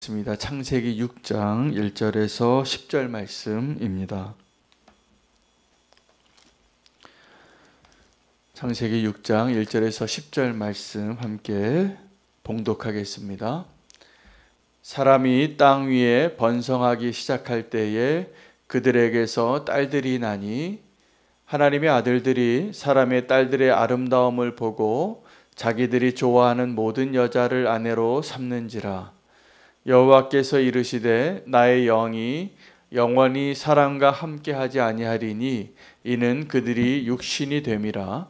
있습니다. 창세기 6장 1절에서 10절 말씀입니다. 창세기 6장 1절에서 10절 말씀 함께 봉독하겠습니다. 사람이 땅 위에 번성하기 시작할 때에 그들에게서 딸들이 나니 하나님의 아들들이 사람의 딸들의 아름다움을 보고 자기들이 좋아하는 모든 여자를 아내로 삼는지라. 여호와께서 이르시되 나의 영이 영원히 사람과 함께하지 아니하리니 이는 그들이 육신이 됨이라.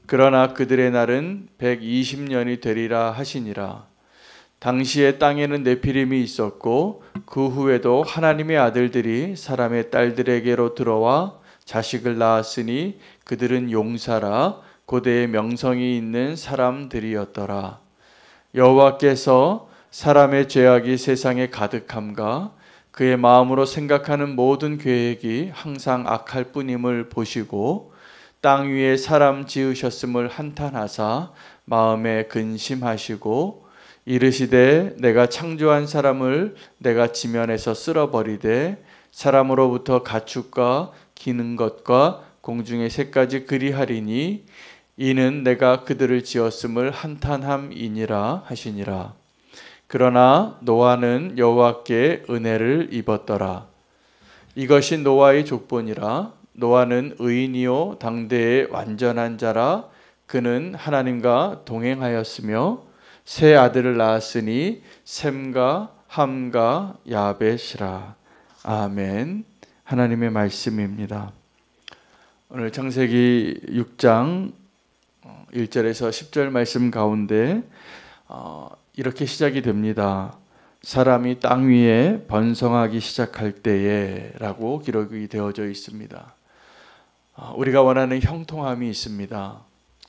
그러나 그들의 날은 120년이 되리라 하시니라. 당시에 땅에는 네피림이 있었고 그 후에도 하나님의 아들들이 사람의 딸들에게로 들어와 자식을 낳았으니 그들은 용사라 고대의 명성이 있는 사람들이었더라. 여호와께서 사람의 죄악이 세상에 가득함과 그의 마음으로 생각하는 모든 계획이 항상 악할 뿐임을 보시고 땅 위에 사람 지으셨음을 한탄하사 마음에 근심하시고 이르시되 내가 창조한 사람을 내가 지면에서 쓸어버리되 사람으로부터 가축과 기는 것과 공중의 새까지 그리하리니 이는 내가 그들을 지었음을 한탄함이니라 하시니라. 그러나 노아는 여호와께 은혜를 입었더라. 이것이 노아의 족본이라. 노아는 의인이요 당대의 완전한 자라. 그는 하나님과 동행하였으며 세 아들을 낳았으니 셈과 함과 야벳이라. 아멘. 하나님의 말씀입니다. 오늘 창세기 6장 1절에서 10절 말씀 가운데 이렇게 시작이 됩니다. 사람이 땅 위에 번성하기 시작할 때에 라고 기록이 되어져 있습니다. 우리가 원하는 형통함이 있습니다.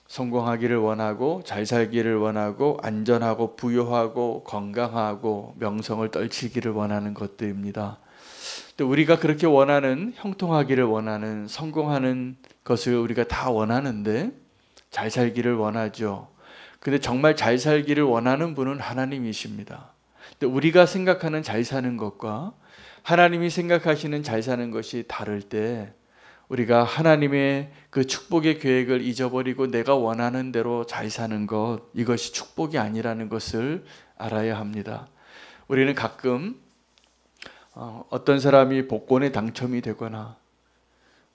성공하기를 원하고 잘 살기를 원하고 안전하고 부유하고 건강하고 명성을 떨치기를 원하는 것들입니다. 또 우리가 그렇게 원하는 형통하기를 원하는 성공하는 것을 우리가 다 원하는데 잘 살기를 원하죠. 근데 정말 잘 살기를 원하는 분은 하나님이십니다. 근데 우리가 생각하는 잘 사는 것과 하나님이 생각하시는 잘 사는 것이 다를 때 우리가 하나님의 그 축복의 계획을 잊어버리고 내가 원하는 대로 잘 사는 것, 이것이 축복이 아니라는 것을 알아야 합니다. 우리는 가끔 어떤 사람이 복권에 당첨이 되거나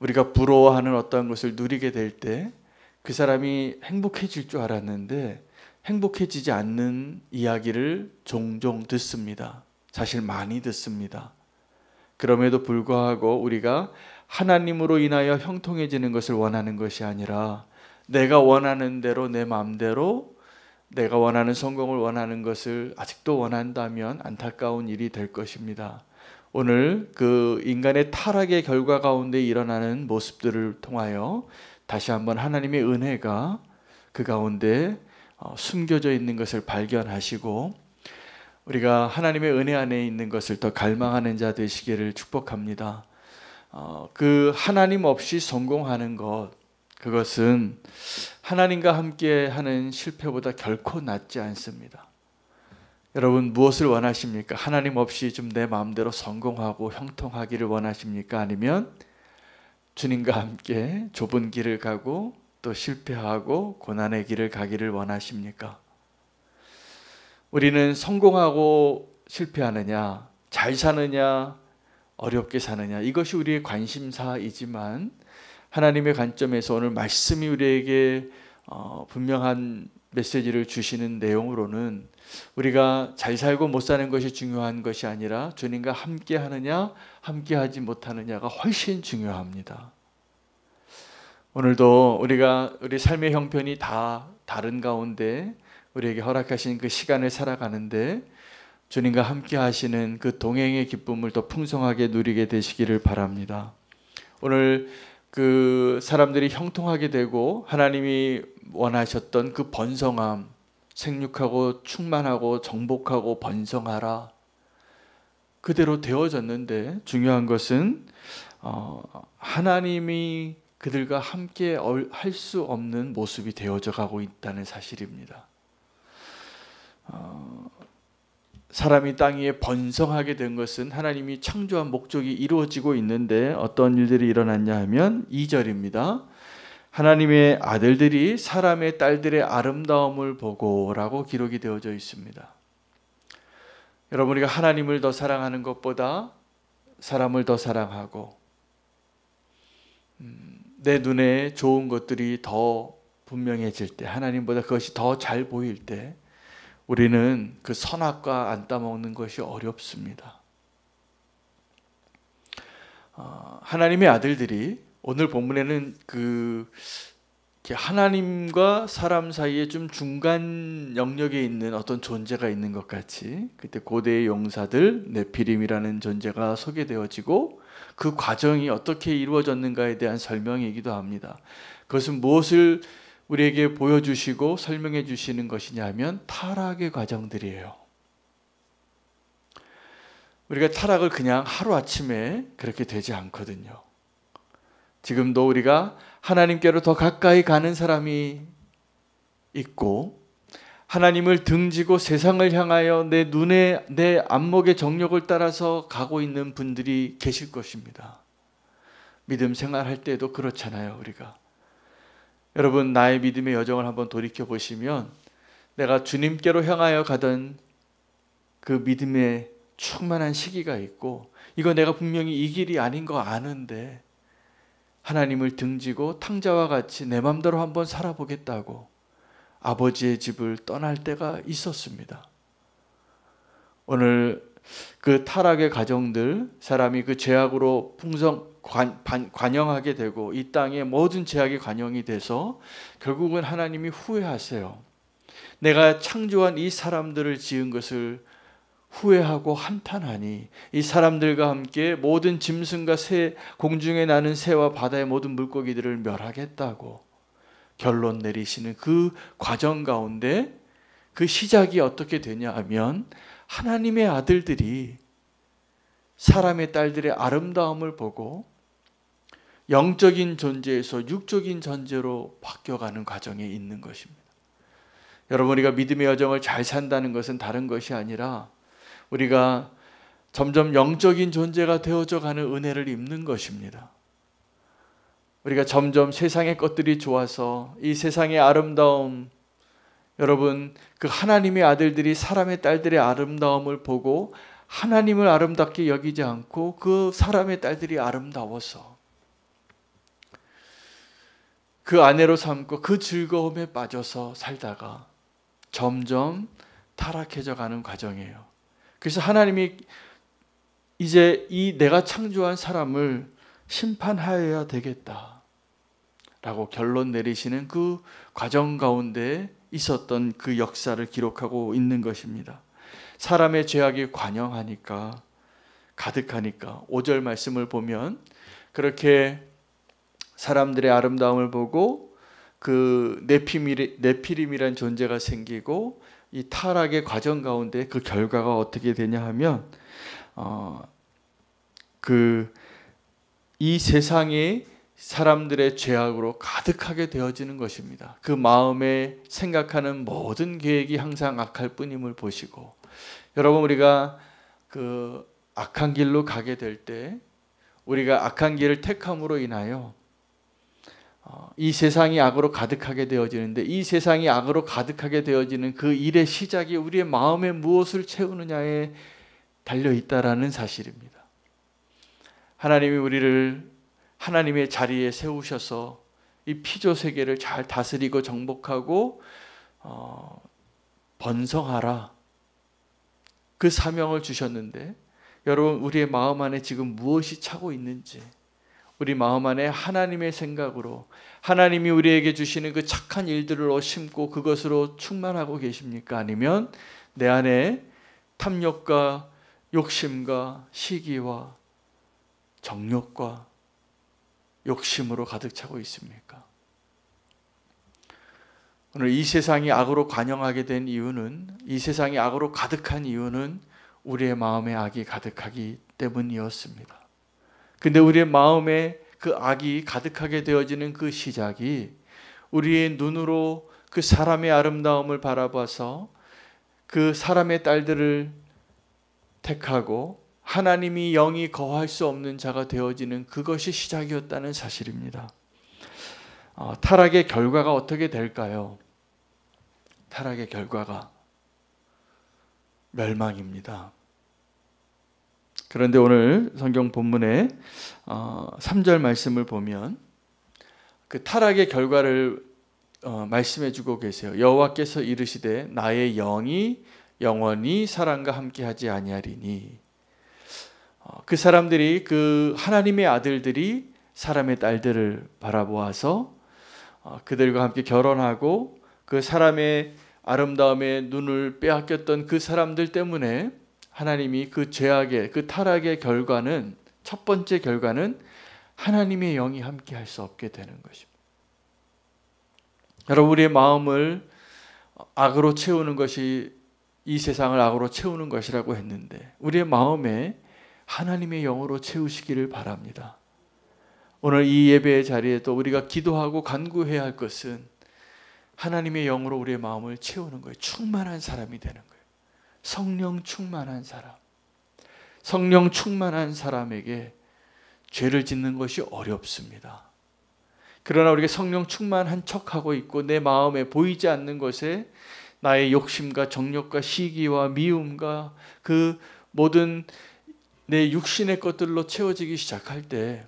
우리가 부러워하는 어떤 것을 누리게 될 때 그 사람이 행복해질 줄 알았는데 행복해지지 않는 이야기를 종종 듣습니다. 사실 많이 듣습니다. 그럼에도 불구하고 우리가 하나님으로 인하여 형통해지는 것을 원하는 것이 아니라 내가 원하는 대로 내 마음대로 내가 원하는 성공을 원하는 것을 아직도 원한다면 안타까운 일이 될 것입니다. 오늘 그 인간의 타락의 결과 가운데 일어나는 모습들을 통하여 다시 한번 하나님의 은혜가 그 가운데 숨겨져 있는 것을 발견하시고 우리가 하나님의 은혜 안에 있는 것을 더 갈망하는 자 되시기를 축복합니다. 그 하나님 없이 성공하는 것, 그것은 하나님과 함께 하는 실패보다 결코 낫지 않습니다. 여러분 무엇을 원하십니까? 하나님 없이 좀 내 마음대로 성공하고 형통하기를 원하십니까? 아니면 주님과 함께 좁은 길을 가고 또 실패하고 고난의 길을 가기를 원하십니까? 우리는 성공하고 실패하느냐, 잘 사느냐, 어렵게 사느냐, 이것이 우리의 관심사이지만 하나님의 관점에서 오늘 말씀이 우리에게 분명한 메시지를 주시는 내용으로는 우리가 잘 살고 못 사는 것이 중요한 것이 아니라 주님과 함께 하느냐 함께 하지 못하느냐가 훨씬 중요합니다. 오늘도 우리가 우리 삶의 형편이 다 다른 가운데 우리에게 허락하신 그 시간을 살아가는데 주님과 함께 하시는 그 동행의 기쁨을 더 풍성하게 누리게 되시기를 바랍니다. 오늘 그 사람들이 형통하게 되고 하나님이 원하셨던 그 번성함, 생육하고 충만하고 정복하고 번성하라, 그대로 되어졌는데 중요한 것은 하나님이 그들과 함께 할 수 없는 모습이 되어져 가고 있다는 사실입니다. 사람이 땅 위에 번성하게 된 것은 하나님이 창조한 목적이 이루어지고 있는데 어떤 일들이 일어났냐 하면 2절입니다. 하나님의 아들들이 사람의 딸들의 아름다움을 보고 라고 기록이 되어져 있습니다. 여러분, 우리가 하나님을 더 사랑하는 것보다 사람을 더 사랑하고 내 눈에 좋은 것들이 더 분명해질 때, 하나님보다 그것이 더 잘 보일 때 우리는 그 선악과 안 따먹는 것이 어렵습니다. 하나님의 아들들이 오늘 본문에는 하나님과 사람 사이에 좀 중간 영역에 있는 어떤 존재가 있는 것 같이, 그때 고대의 용사들 네피림이라는 존재가 소개되어지고 그 과정이 어떻게 이루어졌는가에 대한 설명이기도 합니다. 그것은 무엇을 우리에게 보여주시고 설명해 주시는 것이냐 하면 타락의 과정들이에요. 우리가 타락을 그냥 하루아침에 그렇게 되지 않거든요. 지금도 우리가 하나님께로 더 가까이 가는 사람이 있고, 하나님을 등지고 세상을 향하여 내 안목의 정욕을 따라서 가고 있는 분들이 계실 것입니다. 믿음 생활할 때도 그렇잖아요, 우리가. 여러분, 나의 믿음의 여정을 한번 돌이켜 보시면 내가 주님께로 향하여 가던 그 믿음의 충만한 시기가 있고, 이거 내가 분명히 이 길이 아닌 거 아는데 하나님을 등지고 탕자와 같이 내 맘대로 한번 살아보겠다고 아버지의 집을 떠날 때가 있었습니다. 오늘 그 타락의 가정들, 사람이 그 죄악으로 관영하게 되고 이 땅에 모든 죄악이 관영이 돼서 결국은 하나님이 후회하세요. 내가 창조한 이 사람들을 지은 것을 후회하고 한탄하니 이 사람들과 함께 모든 짐승과 새, 공중에 나는 새와 바다의 모든 물고기들을 멸하겠다고 결론 내리시는 그 과정 가운데 그 시작이 어떻게 되냐 하면 하나님의 아들들이 사람의 딸들의 아름다움을 보고 영적인 존재에서 육적인 존재로 바뀌어가는 과정에 있는 것입니다. 여러분, 우리가 믿음의 여정을 잘 산다는 것은 다른 것이 아니라 우리가 점점 영적인 존재가 되어져 가는 은혜를 입는 것입니다. 우리가 점점 세상의 것들이 좋아서 이 세상의 아름다움, 여러분, 그 하나님의 아들들이 사람의 딸들의 아름다움을 보고 하나님을 아름답게 여기지 않고 그 사람의 딸들이 아름다워서 그 아내로 삼고 그 즐거움에 빠져서 살다가 점점 타락해져 가는 과정이에요. 그래서 하나님이 이제 이 내가 창조한 사람을 심판하여야 되겠다 라고 결론 내리시는 그 과정 가운데 있었던 그 역사를 기록하고 있는 것입니다. 사람의 죄악이 관영하니까, 가득하니까 5절 말씀을 보면 그렇게 사람들의 아름다움을 보고 그 네피림이라는 존재가 생기고 이 타락의 과정 가운데 그 결과가 어떻게 되냐 하면 이 세상이 사람들의 죄악으로 가득하게 되어지는 것입니다. 그 마음에 생각하는 모든 계획이 항상 악할 뿐임을 보시고, 여러분, 우리가 그 악한 길로 가게 될 때 우리가 악한 길을 택함으로 인하여 이 세상이 악으로 가득하게 되어지는데, 이 세상이 악으로 가득하게 되어지는 그 일의 시작이 우리의 마음에 무엇을 채우느냐에 달려있다라는 사실입니다. 하나님이 우리를 하나님의 자리에 세우셔서 이 피조 세계를 잘 다스리고 정복하고 번성하라, 그 사명을 주셨는데, 여러분, 우리의 마음 안에 지금 무엇이 차고 있는지, 우리 마음 안에 하나님의 생각으로 하나님이 우리에게 주시는 그 착한 일들을 심고 그것으로 충만하고 계십니까? 아니면 내 안에 탐욕과 욕심과 시기와 정욕과 욕심으로 가득 차고 있습니까? 오늘 이 세상이 악으로 관영하게 된 이유는, 이 세상이 악으로 가득한 이유는 우리의 마음에 악이 가득하기 때문이었습니다. 근데 우리의 마음에 그 악이 가득하게 되어지는 그 시작이 우리의 눈으로 그 사람의 아름다움을 바라봐서 그 사람의 딸들을 택하고 하나님이 영이 거할 수 없는 자가 되어지는 그것이 시작이었다는 사실입니다. 타락의 결과가 어떻게 될까요? 타락의 결과가 멸망입니다. 그런데 오늘 성경 본문의 3절 말씀을 보면 그 타락의 결과를 말씀해 주고 계세요. 여호와께서 이르시되 나의 영이 영원히 사람과 함께하지 아니하리니. 그 사람들이, 그 하나님의 아들들이 사람의 딸들을 바라보아서 그들과 함께 결혼하고 그 사람의 아름다움에 눈을 빼앗겼던 그 사람들 때문에 하나님이 그 죄악의, 그 타락의 결과는, 첫 번째 결과는 하나님의 영이 함께할 수 없게 되는 것입니다. 여러분, 우리의 마음을 악으로 채우는 것이, 이 세상을 악으로 채우는 것이라고 했는데 우리의 마음에 하나님의 영으로 채우시기를 바랍니다. 오늘 이 예배의 자리에도 우리가 기도하고 간구해야 할 것은 하나님의 영으로 우리의 마음을 채우는 거예요. 충만한 사람이 되는 거예요. 성령 충만한 사람. 성령 충만한 사람에게 죄를 짓는 것이 어렵습니다. 그러나 우리가 성령 충만한 척하고 있고 내 마음에 보이지 않는 것에 나의 욕심과 정욕과 시기와 미움과 그 모든 내 육신의 것들로 채워지기 시작할 때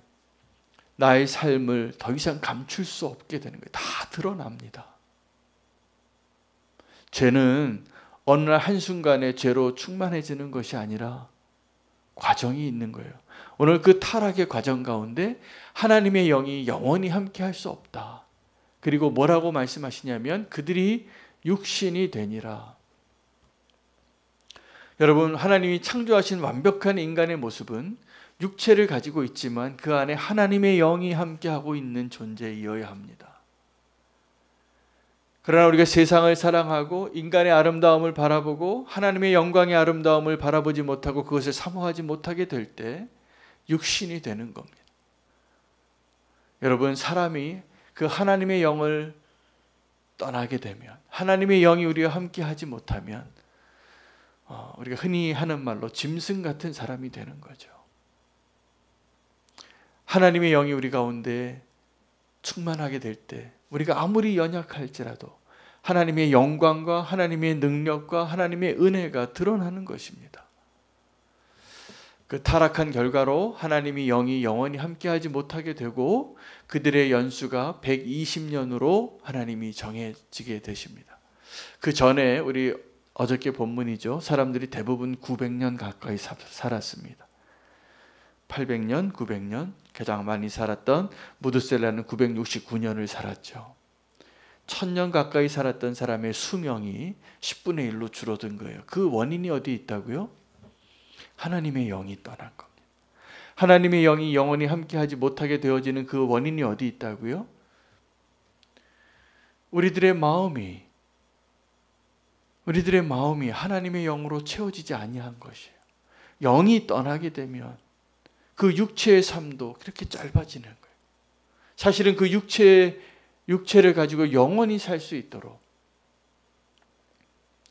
나의 삶을 더 이상 감출 수 없게 되는 거예요. 다 드러납니다. 죄는 어느 날 한순간에 죄로 충만해지는 것이 아니라 과정이 있는 거예요. 오늘 그 타락의 과정 가운데 하나님의 영이 영원히 함께 할 수 없다. 그리고 뭐라고 말씀하시냐면 그들이 육신이 되니라. 여러분, 하나님이 창조하신 완벽한 인간의 모습은 육체를 가지고 있지만 그 안에 하나님의 영이 함께하고 있는 존재이어야 합니다. 그러나 우리가 세상을 사랑하고 인간의 아름다움을 바라보고 하나님의 영광의 아름다움을 바라보지 못하고 그것을 사모하지 못하게 될 때 육신이 되는 겁니다. 여러분, 사람이 그 하나님의 영을 떠나게 되면, 하나님의 영이 우리와 함께 하지 못하면 우리가 흔히 하는 말로 짐승 같은 사람이 되는 거죠. 하나님의 영이 우리 가운데 충만하게 될 때 우리가 아무리 연약할지라도 하나님의 영광과 하나님의 능력과 하나님의 은혜가 드러나는 것입니다. 그 타락한 결과로 하나님이 영이 영원히 함께하지 못하게 되고 그들의 연수가 120년으로 하나님이 정해지게 되십니다. 그 전에 우리 어저께 본문이죠. 사람들이 대부분 900년 가까이 살았습니다. 800년, 900년, 가장 많이 살았던 무드셀라는 969년을 살았죠. 1000년 가까이 살았던 사람의 수명이 10분의 1로 줄어든 거예요. 그 원인이 어디 있다고요? 하나님의 영이 떠난 겁니다. 하나님의 영이 영원히 함께하지 못하게 되어지는 그 원인이 어디 있다고요? 우리들의 마음이 하나님의 영으로 채워지지 아니한 것이에요. 영이 떠나게 되면 그 육체의 삶도 그렇게 짧아지는 거예요. 사실은 그 육체를 가지고 영원히 살 수 있도록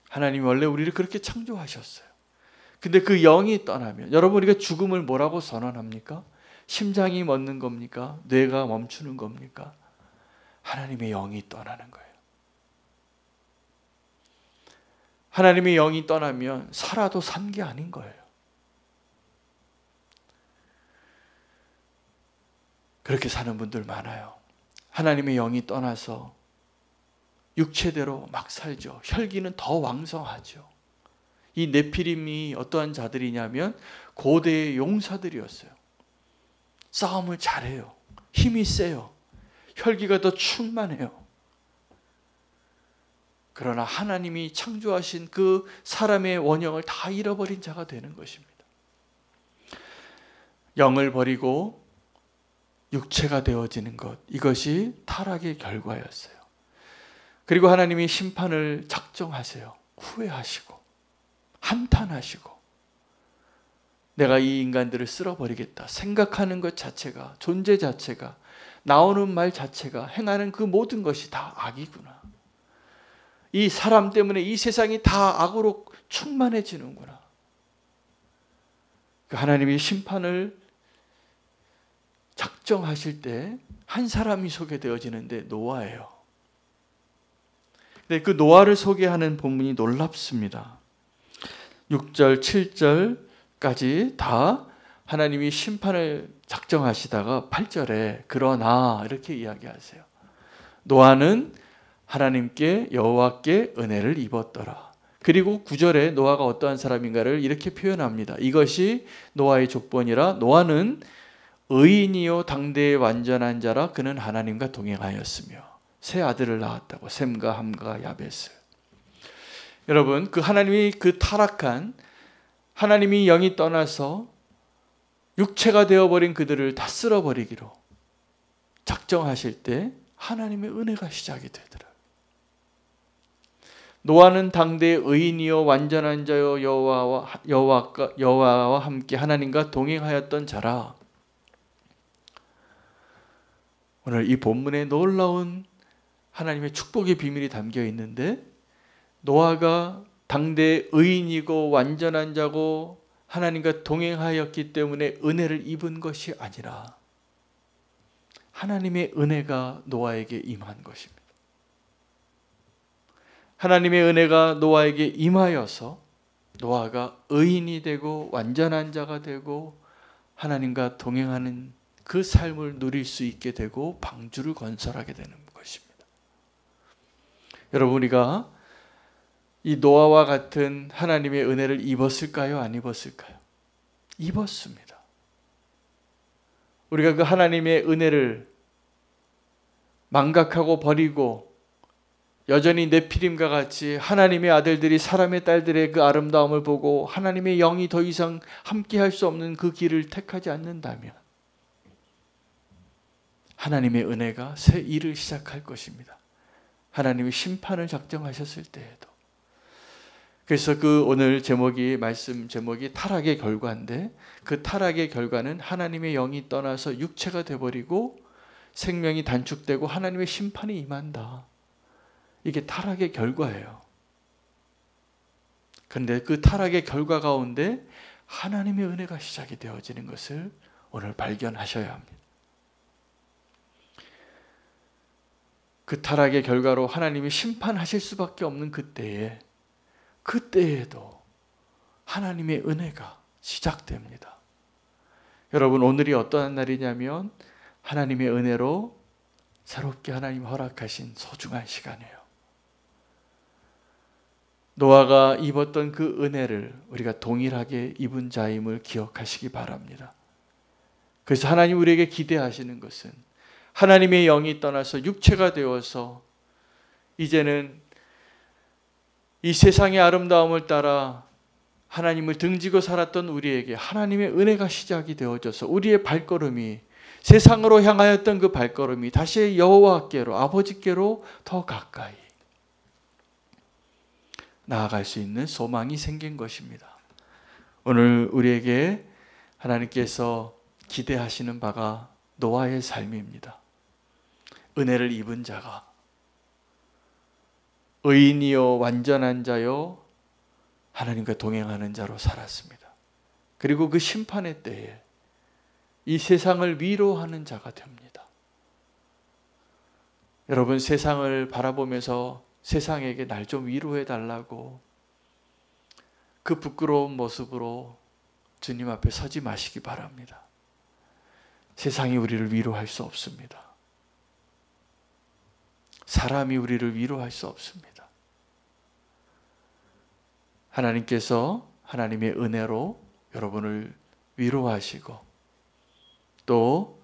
하나님이 원래 우리를 그렇게 창조하셨어요. 근데 그 영이 떠나면, 여러분, 우리가 죽음을 뭐라고 선언합니까? 심장이 멎는 겁니까? 뇌가 멈추는 겁니까? 하나님의 영이 떠나는 거예요. 하나님의 영이 떠나면 살아도 산 게 아닌 거예요. 그렇게 사는 분들 많아요. 하나님의 영이 떠나서 육체대로 막 살죠. 혈기는 더 왕성하죠. 이 네피림이 어떠한 자들이냐면 고대의 용사들이었어요. 싸움을 잘해요. 힘이 세요. 혈기가 더 충만해요. 그러나 하나님이 창조하신 그 사람의 원형을 다 잃어버린 자가 되는 것입니다. 영을 버리고 육체가 되어지는 것, 이것이 타락의 결과였어요. 그리고 하나님이 심판을 작정하세요. 후회하시고 한탄하시고 내가 이 인간들을 쓸어버리겠다 생각하는 것 자체가, 존재 자체가, 나오는 말 자체가, 행하는 그 모든 것이 다 악이구나. 이 사람 때문에 이 세상이 다 악으로 충만해지는구나. 하나님이 심판을 작정하실 때 한 사람이 소개되어지는데 노아예요. 근데 그 노아를 소개하는 본문이 놀랍습니다. 6절, 7절까지 다 하나님이 심판을 작정하시다가 8절에 그러나 이렇게 이야기하세요. 노아는 하나님께 여호와께 은혜를 입었더라. 그리고 9절에 노아가 어떠한 사람인가를 이렇게 표현합니다. 이것이 노아의 족본이라 노아는 의인이요 당대의 완전한 자라 그는 하나님과 동행하였으며 세 아들을 낳았다고 셈과 함과 야벳을. 여러분 그 하나님이 그 타락한 하나님이 영이 떠나서 육체가 되어버린 그들을 다 쓸어버리기로 작정하실 때 하나님의 은혜가 시작이 되더라. 노아는 당대의 의인이요 완전한 자요 여호와와 함께 하나님과 동행하였던 자라. 오늘 이 본문에 놀라운 하나님의 축복의 비밀이 담겨 있는데 노아가 당대의 의인이고 완전한 자고 하나님과 동행하였기 때문에 은혜를 입은 것이 아니라 하나님의 은혜가 노아에게 임한 것입니다. 하나님의 은혜가 노아에게 임하여서 노아가 의인이 되고 완전한 자가 되고 하나님과 동행하는 그 삶을 누릴 수 있게 되고 방주를 건설하게 되는 것입니다. 여러분 우리가 이 노아와 같은 하나님의 은혜를 입었을까요? 안 입었을까요? 입었습니다. 우리가 그 하나님의 은혜를 망각하고 버리고 여전히 네피림과 같이 하나님의 아들들이 사람의 딸들의 그 아름다움을 보고 하나님의 영이 더 이상 함께할 수 없는 그 길을 택하지 않는다면 하나님의 은혜가 새 일을 시작할 것입니다. 하나님이 심판을 작정하셨을 때에도. 그래서 그 오늘 말씀 제목이 타락의 결과인데 그 타락의 결과는 하나님의 영이 떠나서 육체가 되어버리고 생명이 단축되고 하나님의 심판이 임한다. 이게 타락의 결과예요. 그런데 그 타락의 결과 가운데 하나님의 은혜가 시작이 되어지는 것을 오늘 발견하셔야 합니다. 그 타락의 결과로 하나님이 심판하실 수밖에 없는 그때에도 하나님의 은혜가 시작됩니다. 여러분 오늘이 어떠한 날이냐면 하나님의 은혜로 새롭게 하나님 허락하신 소중한 시간이에요. 노아가 입었던 그 은혜를 우리가 동일하게 입은 자임을 기억하시기 바랍니다. 그래서 하나님 우리에게 기대하시는 것은 하나님의 영이 떠나서 육체가 되어서 이제는 이 세상의 아름다움을 따라 하나님을 등지고 살았던 우리에게 하나님의 은혜가 시작이 되어져서 우리의 발걸음이 세상으로 향하였던 그 발걸음이 다시 여호와께로 아버지께로 더 가까이 나아갈 수 있는 소망이 생긴 것입니다. 오늘 우리에게 하나님께서 기대하시는 바가 노아의 삶입니다. 은혜를 입은 자가 의인이요 완전한 자요 하나님과 동행하는 자로 살았습니다. 그리고 그 심판의 때에 이 세상을 위로하는 자가 됩니다. 여러분 세상을 바라보면서 세상에게 날 좀 위로해 달라고 그 부끄러운 모습으로 주님 앞에 서지 마시기 바랍니다. 세상이 우리를 위로할 수 없습니다. 사람이 우리를 위로할 수 없습니다. 하나님께서 하나님의 은혜로 여러분을 위로하시고 또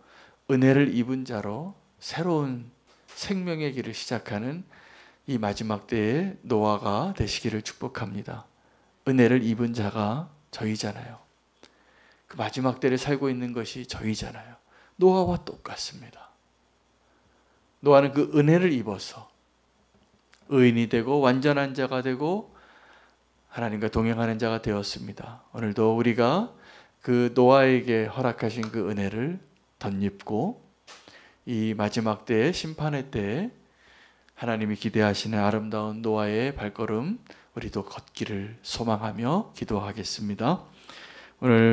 은혜를 입은 자로 새로운 생명의 길을 시작하는 이 마지막 때에 노아가 되시기를 축복합니다. 은혜를 입은 자가 저희잖아요. 그 마지막 때를 살고 있는 것이 저희잖아요. 노아와 똑같습니다. 노아는 그 은혜를 입어서 의인이 되고 완전한 자가 되고 하나님과 동행하는 자가 되었습니다. 오늘도 우리가 그 노아에게 허락하신 그 은혜를 덧입고 이 마지막 때의 심판의 때에 하나님이 기대하시는 아름다운 노아의 발걸음 우리도 걷기를 소망하며 기도하겠습니다. 오늘